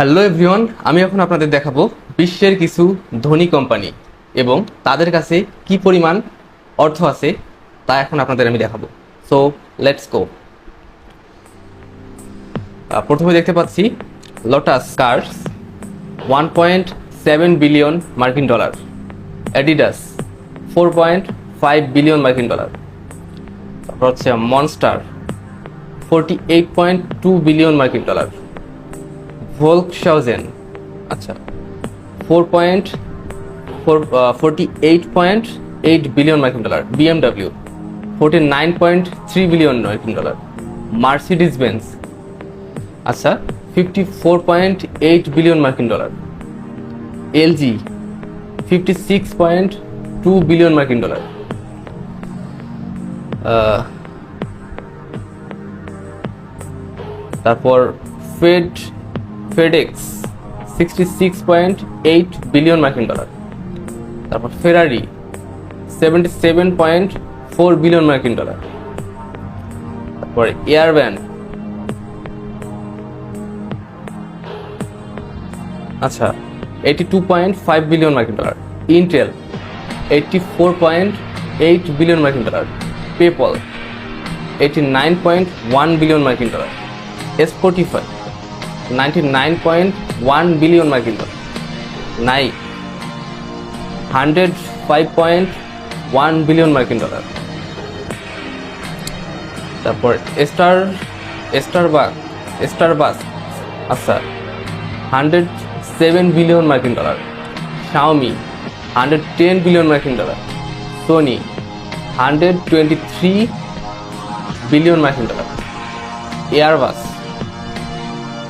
Hello everyone, আমি এখন আপনাদের দেখাবো বিশ্বের কিছু ধনী কোম্পানি এবং তাদের কাছে কি পরিমাণ অর্থ আছে তা এখন আপনাদের আমি দেখাবো। So let's go. প্রথমে দেখতে পাচ্ছি লোটাস কার্স 1.7 বিলিয়ন মার্কিন ডলার, অ্যাডিডাস 4.5 বিলিয়ন মার্কিন ডলার, তারপর হচ্ছে মনস্টার 48.2 বিলিয়ন মার্কিন ডলার, ভোলকসওয়াগেন আচ্ছা 48.8 বিলিয়ন মার্কিন ডলার, বিএমডব্লিউ 49.3 বিলিয়ন মার্কিন ডলার, মার্সিডিজ বেঞ্জ আচ্ছা 54.8 বিলিয়ন মার্কিন ডলার, এলজি 56.2 বিলিয়ন মার্কিন ডলার, তারপর ফেডেক্স 66.8 বিলিয়ন মার্কিন ডলার, তারপর ফেরারি 77.4 বিলিয়ন মার্কিন ডলার, তারপর এয়ারব্যান্ড আচ্ছা 82.5 বিলিয়ন মার্কিন ডলার, ইন্টেল 84.8 বিলিয়ন মার্কিন ডলার, পেপল 89.1 বিলিয়ন মার্কিন ডলার, স্পটিফাই 99.1 বিলিয়ন মার্কিন ডলার, নাইক 105.1 বিলিয়ন মার্কিন ডলার, তারপর স্টারবাস আচ্ছা 107 বিলিয়ন মার্কিন ডলার, শাওমি 110 বিলিয়ন মার্কিন ডলার, সোনি 123 বিলিয়ন মার্কিন ডলার, এয়ারবাস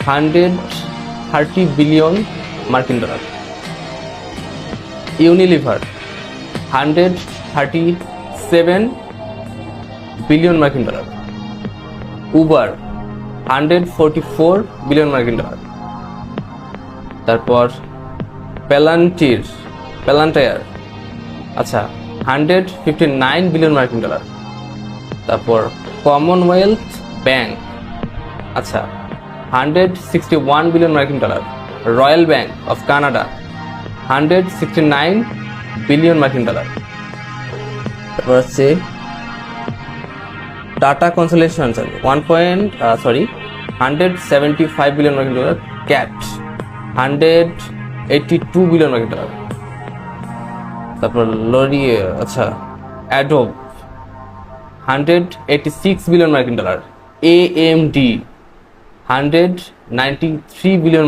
130 বিলিয়ন মার্কিন ডলার, ইউনিলিভার 137 বিলিয়ন মার্কিন ডলার, উবার 144 বিলিয়ন মার্কিন ডলার, তারপর প্যালান্টায়ার আচ্ছা 159 বিলিয়ন মার্কিন ডলার, তারপর কমনওয়েলথ ব্যাংক আচ্ছা 161 বিলিয়ন মার্কিন dollar, royal bank of Canada 169 billion মার্কিন ডলার, তারপর হচ্ছে টাটা কনসোলেশন 175 বিলিয়ন মার্কিন ডলার, ক্যাট 182 বিলিয়ন মার্কিন ডলার, তারপর লরিয়ে আচ্ছা অ্যাডোব 186 বিলিয়ন মার্কিন ডলার, AMD 193 বিলিয়ন